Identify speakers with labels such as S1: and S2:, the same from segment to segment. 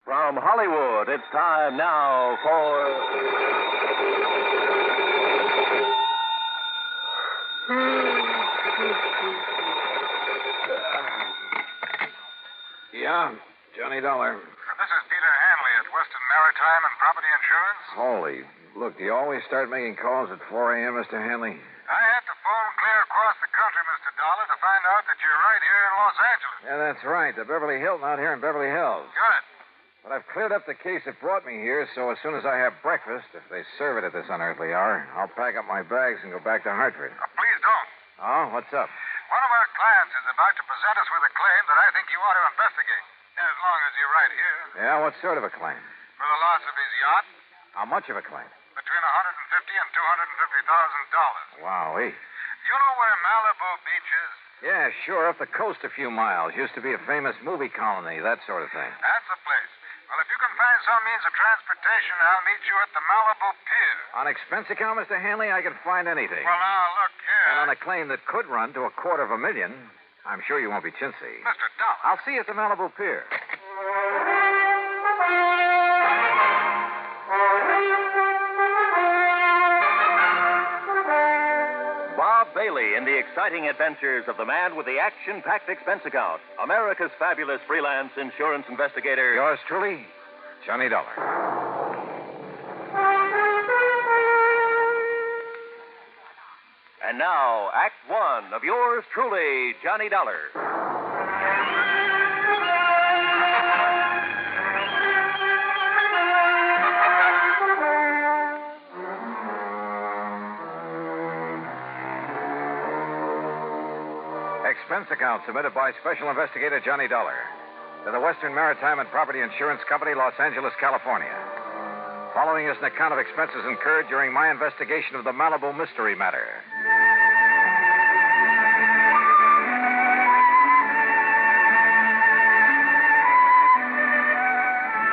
S1: From Hollywood, it's time now for...
S2: Yeah, Johnny Dollar.
S3: This is Peter Hanley at Western Maritime and Property Insurance.
S2: Holy, look, do you always start making calls at 4 a.m., Mr. Hanley?
S3: I had to phone clear across the country, Mr. Dollar, to find out that you're right here in Los Angeles.
S2: Yeah, that's right. The Beverly Hilton out here in Beverly Hills.
S3: Good.
S2: But I've cleared up the case that brought me here, so as soon as I have breakfast, if they serve it at this unearthly hour, I'll pack up my bags and go back to Hartford.
S3: Please don't.
S2: Oh, what's up?
S3: One of our clients is about to present us with a claim that I think you ought to investigate, as long as you're right here.
S2: Yeah, what sort of a claim?
S3: For the loss of his yacht,
S2: How much of a claim?
S3: between $150,000 and $250,000.
S2: Wowee.
S3: You know where Malibu Beach is?
S2: Yeah, sure, up the coast a few miles. Used to be a famous movie colony, that sort of thing.
S3: That's the place. Well, if you can find some means of transportation, I'll meet you at the Malibu Pier.
S2: On expense account, Mr. Hanley, I can find anything.
S3: Well, now, look here.
S2: And on a claim that could run to $250,000, I'm sure you won't be chintzy.
S3: Mr. Dollar.
S2: I'll see you at the Malibu Pier.
S1: Bob Bailey in the exciting adventures of the man with the action-packed expense account, America's fabulous freelance insurance investigator.
S2: Yours truly, Johnny Dollar.
S1: And now, Act One of yours truly, Johnny Dollar.
S2: Expense account submitted by Special Investigator Johnny Dollar to the Western Maritime and Property Insurance Company, Los Angeles, California. Following is an account of expenses incurred during my investigation of the Malibu mystery matter.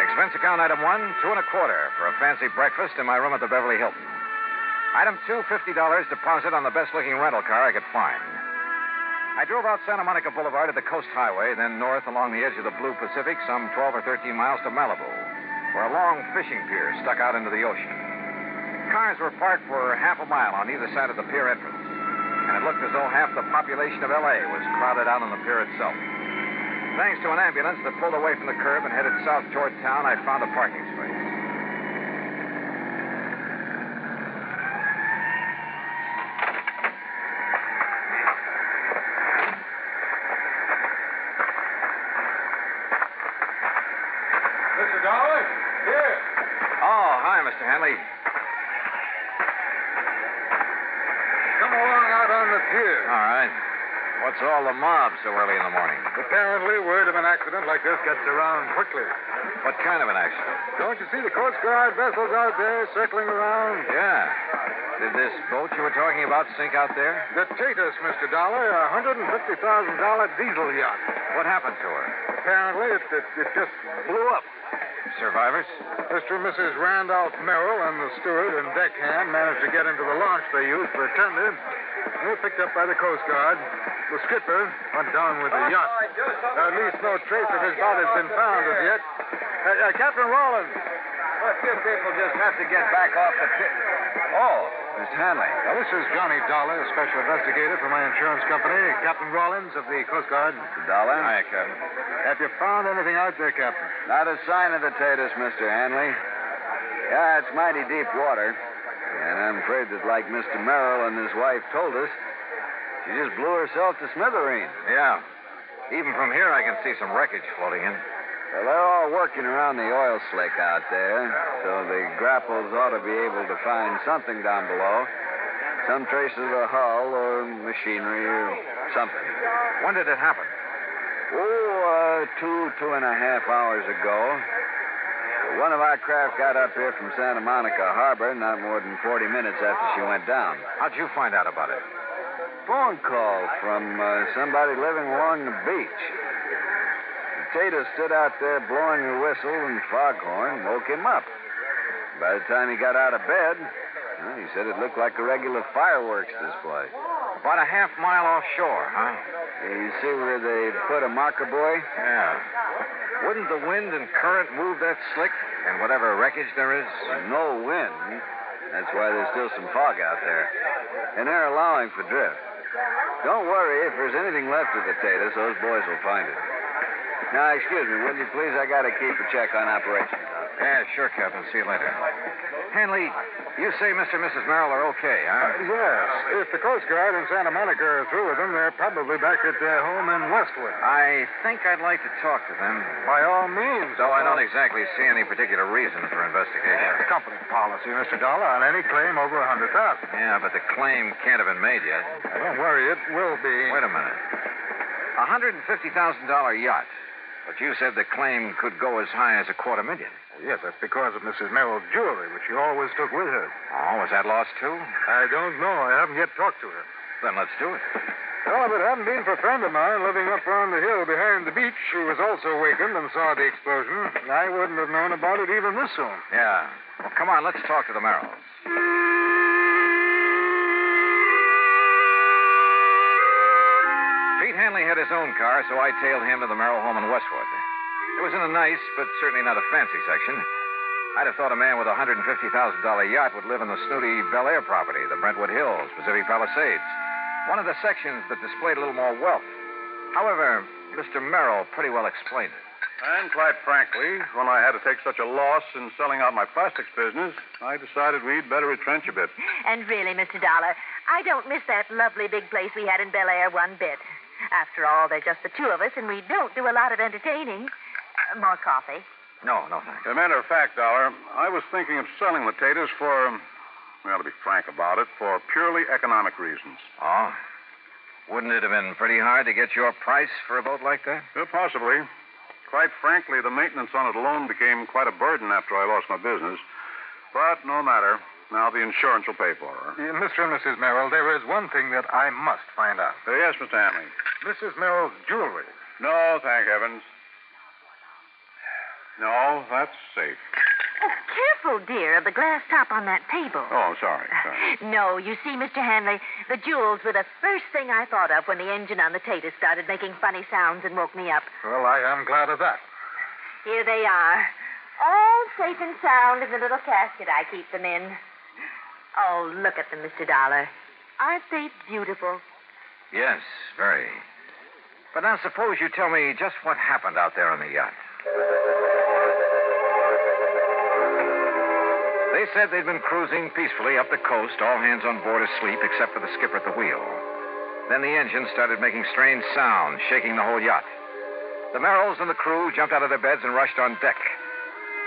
S2: Expense account item 1, $2.25 for a fancy breakfast in my room at the Beverly Hilton. Item 2, $50 deposit on the best-looking rental car I could find. I drove out Santa Monica Boulevard to the Coast Highway, then north along the edge of the Blue Pacific, some 12 or 13 miles to Malibu, where a long fishing pier stuck out into the ocean. Cars were parked for half a mile on either side of the pier entrance, and it looked as though half the population of L.A. was crowded out on the pier itself. Thanks to an ambulance that pulled away from the curb and headed south toward town, I found a parking space.
S3: Mr. Dollar? Here.
S2: Oh, hi, Mr. Hanley.
S3: Come along out on the pier.
S2: All right. What's all the mob so early in the morning?
S3: Apparently, word of an accident like this gets around quickly.
S2: What kind of an accident?
S3: Don't you see the Coast Guard vessels out there circling around?
S2: Yeah. Did this boat you were talking about sink out there?
S3: The Tatus, Mr. Dollar, a $150,000 diesel yacht.
S2: What happened to her?
S3: Apparently, it just blew up.
S2: Survivors?
S3: Mr. and Mrs. Randolph Merrill and the steward and deckhand managed to get into the launch they used for tender. They were picked up by the Coast Guard. The skipper went down with the yacht. At least no trace of his body has been found as yet. Captain Rollins.
S2: A few people just have to get back off the pit. Oh, Mr. Hanley.
S3: Now, this is Johnny Dollar, special investigator for my insurance company. Captain Rollins of the Coast Guard.
S2: Mr. Dollar? Hi, Captain.
S3: Have you found anything out there, Captain?
S4: Not a sign of the Tatus, Mr. Hanley. Yeah, it's mighty deep water. And I'm afraid that, like Mr. Merrill and his wife told us, she just blew herself to smithereens.
S2: Yeah. Even from here, I can see some wreckage floating in.
S4: Well, they're all working around the oil slick out there, so the grapples ought to be able to find something down below. Some traces of a hull or machinery or something.
S2: When did it happen?
S4: Oh, 2.5 hours ago. One of our craft got up here from Santa Monica Harbor not more than 40 minutes after she went down.
S2: How'd you find out about it?
S4: Phone call from somebody living along the beach. Tatus stood out there blowing her whistle and foghorn, woke him up. By the time he got out of bed, well, he said it looked like a regular fireworks display.
S2: About a half mile offshore, huh?
S4: You see where they put a marker buoy?
S2: Yeah. Wouldn't the wind and current move that slick and whatever wreckage there is?
S4: No wind. That's why there's still some fog out there. And they're allowing for drift. Don't worry. If there's anything left of the Tatus, those boys will find it. Now, excuse me, will you please? I got to keep a check on operations out there.
S2: Yeah, sure, Captain. See you later. Hanley, you say Mr. and Mrs. Merrill are okay, huh?
S3: Yes. If the Coast Guard in Santa Monica are through with them, they're probably back at their home in Westwood.
S2: I think I'd like to talk to them.
S3: By all means.
S2: Though I don't exactly see any particular reason for investigation.
S3: It's company policy, Mr. Dollar, on any claim over $100,000.
S2: Yeah, but the claim can't have been made yet.
S3: Don't worry, it will be.
S2: Wait a minute. $150,000 yacht. But you said the claim could go as high as $250,000.
S3: Yes, that's because of Mrs. Merrill's jewelry, which she always took with her.
S2: Oh, was that lost too?
S3: I don't know. I haven't yet talked to her.
S2: Then let's do it.
S3: Well, if it hadn't been for a friend of mine living up on the hill behind the beach who was also wakened and saw the explosion, I wouldn't have known about it even this soon.
S2: Yeah. Well, come on, let's talk to the Merrills. Pete Hanley had his own car, so I tailed him to the Merrill home in Westwood. It was in a nice, but certainly not a fancy section. I'd have thought a man with a $150,000 yacht would live in the snooty Bel Air property, the Brentwood Hills, Pacific Palisades. One of the sections that displayed a little more wealth. However, Mr. Merrill pretty well explained it.
S5: And quite frankly, when I had to take such a loss in selling out my plastics business, I decided we'd better retrench a bit.
S6: And really, Mr. Dollar, I don't miss that lovely big place we had in Bel Air one bit. After all, they're just the two of us, and we don't do a lot of entertaining. More coffee?
S2: No, thanks.
S5: As a matter of fact, Dollar, I was thinking of selling the taters for, well, to be frank about it, for purely economic reasons.
S2: Oh? Wouldn't it have been pretty hard to get your price for a boat like that?
S5: Possibly. Quite frankly, the maintenance on it alone became quite a burden after I lost my business. But no matter. Now the insurance will pay for her.
S3: Mr. and Mrs. Merrill, there is one thing that I must find out.
S5: Yes, Mr. Hanley.
S3: Mrs. Merrill's jewelry.
S5: No, thank heavens. No, that's safe.
S6: Oh, careful, dear, of the glass top on that table.
S5: Oh, sorry.
S6: No, you see, Mr. Hanley, the jewels were the first thing I thought of when the engine on the Tatus started making funny sounds and woke me up.
S3: Well, I am glad of that.
S6: Here they are, all safe and sound in the little casket I keep them in. Oh, look at them, Mr. Dollar. Aren't they beautiful?
S2: Yes, very. But now suppose you tell me just what happened out there on the yacht. They said they'd been cruising peacefully up the coast, all hands on board asleep except for the skipper at the wheel. Then the engine started making strange sounds, shaking the whole yacht. The Merrills and the crew jumped out of their beds and rushed on deck.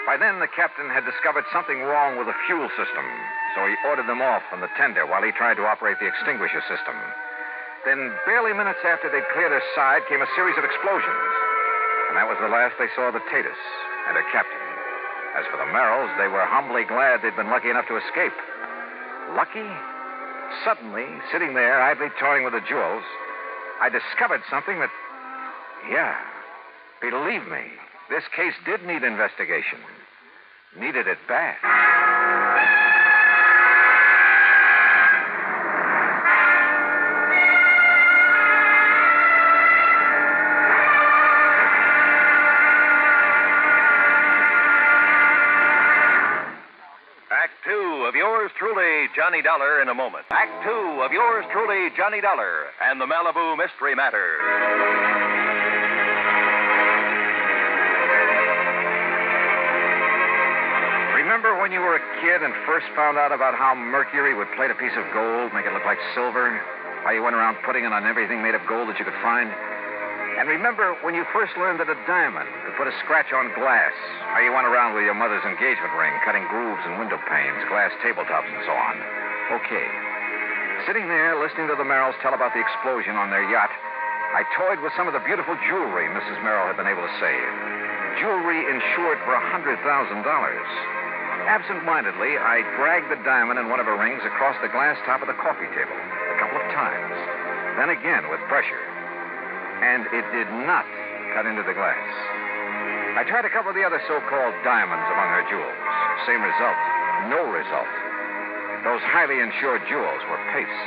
S2: By then, the captain had discovered something wrong with the fuel system, so he ordered them off from the tender while he tried to operate the extinguisher system. Then, barely minutes after they'd cleared her side, came a series of explosions. And that was the last they saw of the Tatus and her captain. As for the Merrills, they were humbly glad they'd been lucky enough to escape. Lucky? Suddenly, sitting there, idly toying with the jewels, I discovered something that... Yeah, believe me, this case did need investigation. Needed it bad.
S1: Act two of yours truly, Johnny Dollar, in a moment. Act two of yours truly, Johnny Dollar, and the Malibu Mystery Matter.
S2: Remember when you were a kid and first found out about how mercury would plate a piece of gold, make it look like silver? How you went around putting it on everything made of gold that you could find? And remember when you first learned that a diamond could put a scratch on glass? How you went around with your mother's engagement ring, cutting grooves in window panes, glass tabletops, and so on? Okay. Sitting there, listening to the Merrills tell about the explosion on their yacht, I toyed with some of the beautiful jewelry Mrs. Merrill had been able to save. Jewelry insured for $100,000. Absent-mindedly, I dragged the diamond in one of her rings across the glass top of the coffee table a couple of times. Then again with pressure. And it did not cut into the glass. I tried a couple of the other so-called diamonds among her jewels. Same result. No result. Those highly insured jewels were paste.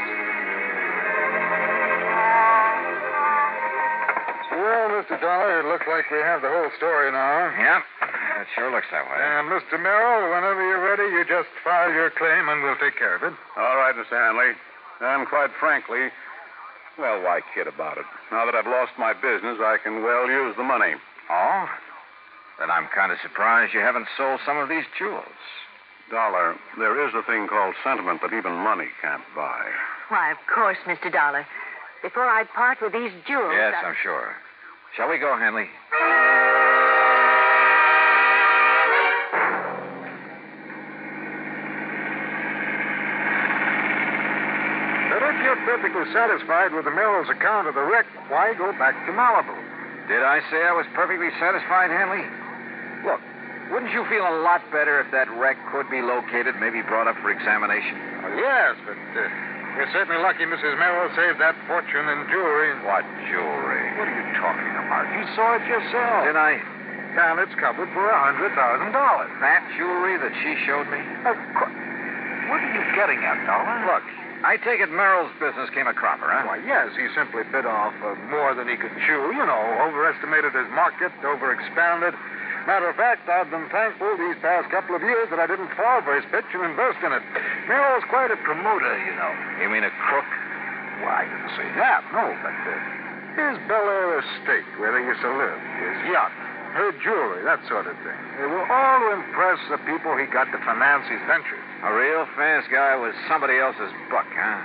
S3: Well, Mr. Dollar, it looks like we have the whole story now.
S2: Yeah, it sure looks that way.
S3: And, Mr. Merrill, whenever you're ready, you just file your claim and we'll take care of it.
S5: All right, Mr. Hanley. And quite frankly, well, why kid about it? Now that I've lost my business, I can well use the money.
S2: Oh? Then I'm kind of surprised you haven't sold some of these jewels.
S5: Dollar, there is a thing called sentiment that even money can't buy.
S6: Why, of course, Mr. Dollar. Before I part with these jewels...
S2: Yes, I'm sure. Shall we go, Hanley?
S3: But if you're perfectly satisfied with the Merrill's account of the wreck, why go back to Malibu?
S2: Did I say I was perfectly satisfied, Hanley? Look, wouldn't you feel a lot better if that wreck could be located, maybe brought up for examination?
S3: Well, yes, but we're certainly lucky Mrs. Merrill saved that fortune in jewelry.
S2: What jewelry?
S3: What are you talking about? You saw it yourself.
S2: Did I?
S3: And it's covered for $100,000.
S2: That jewelry that she showed me?
S3: Of course. What are you getting at, Dollar?
S2: Look, I take it Merrill's business came a cropper, huh?
S3: Why, yes, he simply bit off more than he could chew. You know, overestimated his market, overexpanded. Matter of fact, I've been thankful these past couple of years that I didn't fall for his pitch and invest in it. Merrill's quite a promoter, you know.
S2: You mean a crook?
S3: Well, I didn't say that, no, but his Bel Air estate, where they used to live, his yacht, her jewelry, that sort of thing. They were all to impress the people he got to finance his ventures.
S2: A real fast guy was somebody else's buck, huh?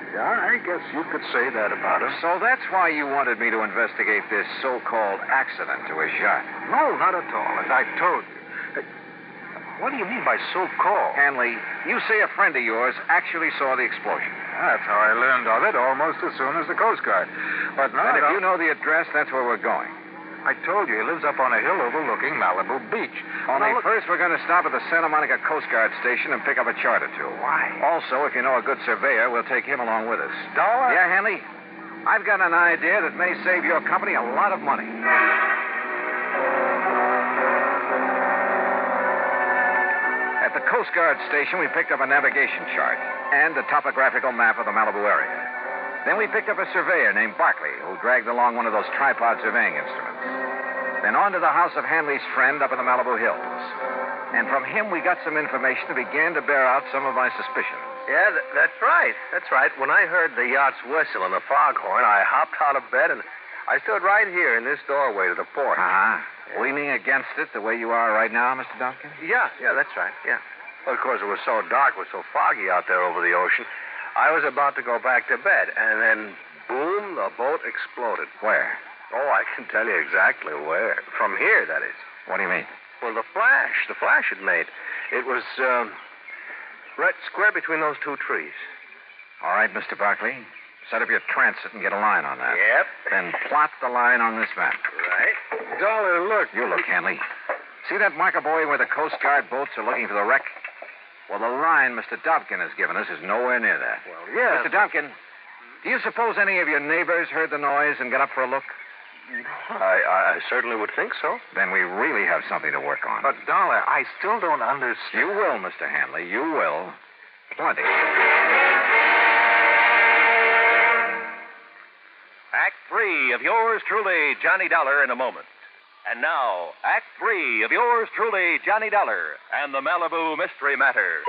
S3: Yeah, I guess you could say that about him.
S2: So that's why you wanted me to investigate this so-called accident to his yacht.
S3: No, not at all, as I told you. What do you mean by so-called?
S2: Hanley, you say a friend of yours actually saw the explosion.
S3: That's how I learned of it almost as soon as the Coast Guard. But now...
S2: And if you know the address, that's where we're going.
S3: I told you, he lives up on a hill overlooking Malibu Beach.
S2: Only first we're going to stop at the Santa Monica Coast Guard station and pick up a chart or two.
S3: Why?
S2: Also, if you know a good surveyor, we'll take him along with us.
S3: Dollar?
S2: Yeah, Hanley? I've got an idea that may save your company a lot of money. At the Coast Guard station, we picked up a navigation chart and a topographical map of the Malibu area. Then we picked up a surveyor named Barkley, who dragged along one of those tripod surveying instruments. Then on to the house of Hanley's friend up in the Malibu Hills. And from him, we got some information that began to bear out some of my suspicions.
S1: Yeah, that's right. That's right. When I heard the yacht's whistle and the foghorn, I hopped out of bed and I stood right here in this doorway to the porch.
S2: Leaning against it the way you are right now, Mr. Duncan?
S1: Yeah, that's right. Yeah. Well, of course, it was so dark, it was so foggy out there over the ocean. I was about to go back to bed, and then, boom, the boat exploded.
S2: Where?
S1: Oh, I can tell you exactly where. From here, that is.
S2: What do you mean?
S1: Well, the flash it made. It was, right square between those two trees.
S2: All right, Mr. Barkley. Set up your transit and get a line on that.
S1: Yep.
S2: Then plot the line on this map.
S1: Right.
S3: Dollar, look.
S2: You look, Hanley. See that marker buoy where the Coast Guard boats are looking for the wreck? Well, the line Mr. Dobkin has given us is nowhere near that.
S3: Well, yes.
S2: Mr. Dobkin, do you suppose any of your neighbors heard the noise and got up for a look?
S1: I certainly would think so.
S2: Then we really have something to work on.
S3: But, Dollar, I still don't understand.
S2: You will, Mr. Hanley. You will. Plenty.
S1: Act 3 of yours truly, Johnny Dollar, in a moment. And now, Act 3 of yours truly, Johnny Dollar, and the Malibu Mystery Matter.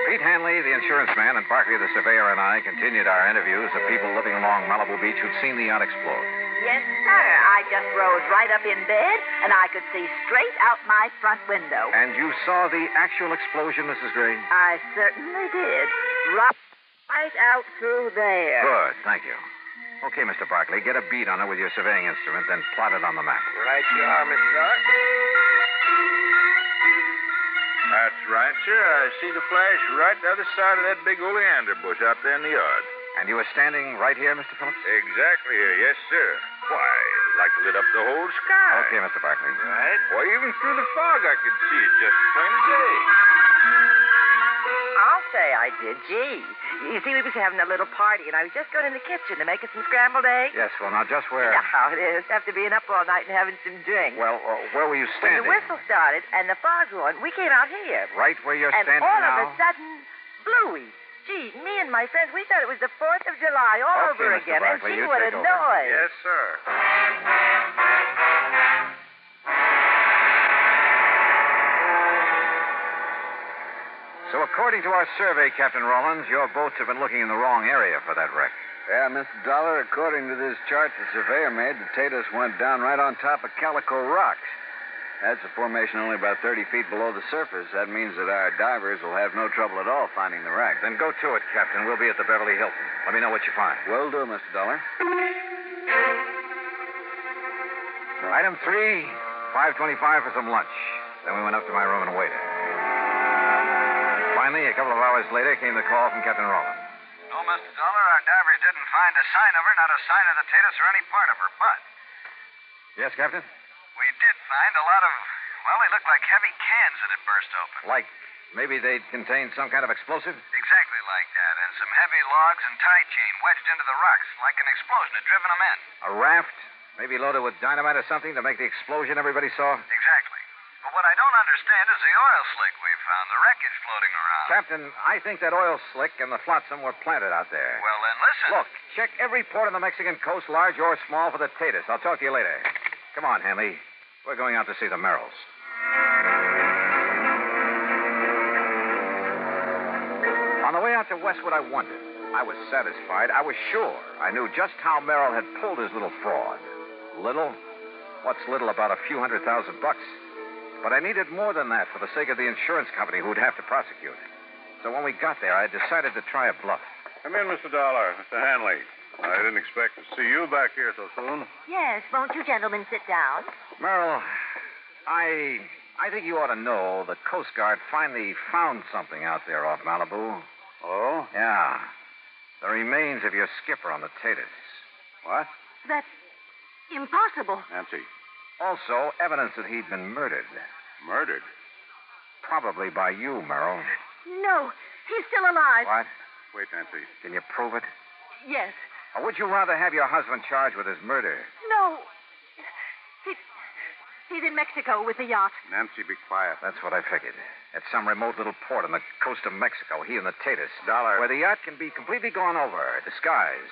S2: Pete Hanley, the insurance man, and Barkley, the surveyor, and I continued our interviews of people living along Malibu Beach who'd seen the yacht explode.
S6: Yes, sir. I just rose right up in bed, and I could see straight out my front window.
S2: And you saw the actual explosion, Mrs. Gray?
S6: I certainly did. Right out through there.
S2: Good, thank you. Okay, Mr. Barkley, get a beat on it with your surveying instrument, then plot it on the map.
S1: Right you are, Mr. Dollar.
S7: That's right, sir. I see the flash right the other side of that big oleander bush out there in the yard.
S2: And you were standing right here, Mr. Phillips?
S7: Exactly here, yes, sir. Why, it like lit up the whole sky.
S2: Okay, Mr. Barkley.
S7: Right? Why, even through the fog I could see it just as plain as day.
S6: I'll say I did. Gee. You see, we was having a little party, and I was just going in the kitchen to make us some scrambled eggs.
S2: Yes, well, now, just where...
S6: You know how it is, after being up all night and having some drink.
S2: Well, where were you
S6: When
S2: standing?
S6: the whistle started and the foghorn, we came out here.
S2: Right where you're
S6: and
S2: standing
S6: all
S2: now?
S6: of a sudden, Bluey, Gee, me and my friends, we thought it was the 4th of July all
S2: Okay,
S6: over
S2: Mr.
S6: again.
S2: Barkley,
S6: And
S2: you
S6: see what a
S2: take over.
S6: noise.
S7: Yes, sir.
S2: So, according to our survey, Captain Rollins, your boats have been looking in the wrong area for that wreck.
S4: Yeah, Mr. Dollar, according to this chart the surveyor made, the Tatus went down right on top of Calico Rocks. That's a formation only about 30 feet below the surface. That means that our divers will have no trouble at all finding the wreck.
S2: Then go to it, Captain. We'll be at the Beverly Hilton. Let me know what you find.
S4: Will do, Mr. Dollar.
S2: Item 3, $5.25 for some lunch. Then we went up to my room and waited. Finally, a couple of hours later, came the call from Captain Rollins.
S4: No, Mr. Dollar, our divers didn't find a sign of her, not a sign of the Tatus or any part of her, but
S2: Yes, Captain?
S4: we did find a lot of, well, they looked like heavy cans that had burst open.
S2: Like maybe they'd contained some kind of explosive?
S4: Exactly like that, and some heavy logs and tie chain wedged into the rocks, like an explosion had driven them in.
S2: A raft? Maybe loaded with dynamite or something to make the explosion everybody saw?
S4: Exactly. But what I don't understand is the oil slick we found, the wreckage floating around.
S2: Captain, I think that oil slick and the flotsam were planted out there.
S4: Well, then listen.
S2: Look, check every port on the Mexican coast, large or small, for the Tatus. I'll talk to you later. Come on, Hanley. We're going out to see the Merrills. On the way out to Westwood, I wondered. I was satisfied. I was sure. I knew just how Merrill had pulled his little fraud. Little? What's little about a few $100,000? But I needed more than that for the sake of the insurance company who'd have to prosecute. So when we got there, I decided to try a bluff.
S5: Come in, Mr. Dollar. Mr. Hanley. I didn't expect to see you back here so soon.
S6: Yes, won't you gentlemen sit down?
S2: Merrill, I think you ought to know the Coast Guard finally found something out there off Malibu.
S5: Oh?
S2: Yeah. The remains of your skipper on the Tatus.
S5: What?
S6: That's impossible.
S5: Nancy.
S2: Also, evidence that he'd been murdered.
S5: Murdered?
S2: Probably by you, Merrill.
S6: No, he's still alive.
S2: What?
S5: Wait, Nancy.
S2: Can you prove it?
S6: Yes.
S2: Or would you rather have your husband charged with his murder?
S6: No. He's in Mexico with the yacht.
S5: Nancy, be quiet.
S2: That's what I figured. At some remote little port on the coast of Mexico, he and the Tatus.
S5: Dollar.
S2: Where the yacht can be completely gone over, disguised.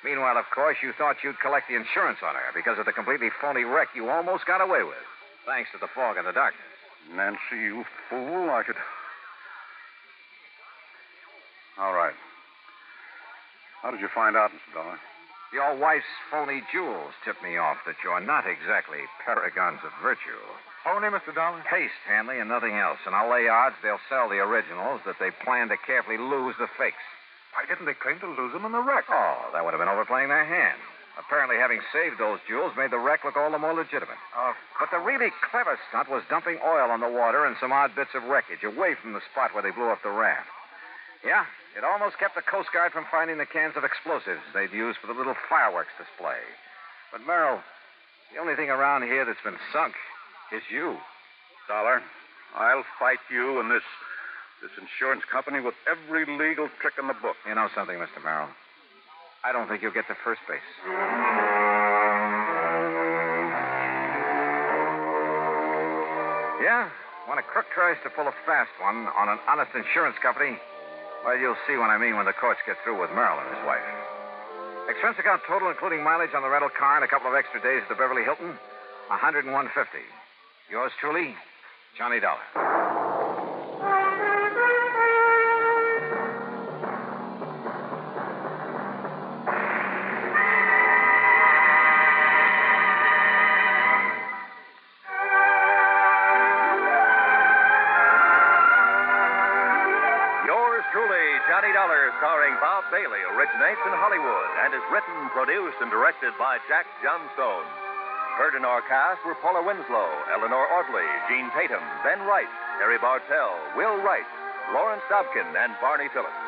S2: Meanwhile, of course, you thought you'd collect the insurance on her because of the completely phony wreck you almost got away with, thanks to the fog and the darkness.
S5: Nancy, you fool. I could. All right. How did you find out, Mr. Dollar?
S2: Your wife's phony jewels tipped me off that you're not exactly paragons of virtue.
S3: Phony, Mr. Dollar?
S2: Paste, Hanley, and nothing else. And I'll lay odds they'll sell the originals, that they plan to carefully lose the fakes.
S3: Why didn't they claim to lose them in the wreck?
S2: Oh, that would have been overplaying their hand. Apparently, having saved those jewels made the wreck look all the more legitimate. But the really clever stunt was dumping oil on the water and some odd bits of wreckage away from the spot where they blew up the raft. Yeah, it almost kept the Coast Guard from finding the cans of explosives they'd used for the little fireworks display. But, Merrill, the only thing around here that's been sunk is you.
S5: Dollar, I'll fight you and this insurance company with every legal trick in the book.
S2: You know something, Mr. Merrill? I don't think you'll get to first base. Yeah? When a crook tries to pull a fast one on an honest insurance company, well, you'll see what I mean when the courts get through with Merrill and his wife. Expense account total, including mileage on the rental car and a couple of extra days at the Beverly Hilton, $101.50. Yours truly, Johnny Dollar.
S1: Johnny Dollar, starring Bob Bailey, originates in Hollywood and is written, produced, and directed by Jack Johnstone. Heard in our cast were Paula Winslow, Eleanor Audley, Gene Tatum, Ben Wright, Harry Bartell, Will Wright, Lawrence Dobkin, and Barney Phillips.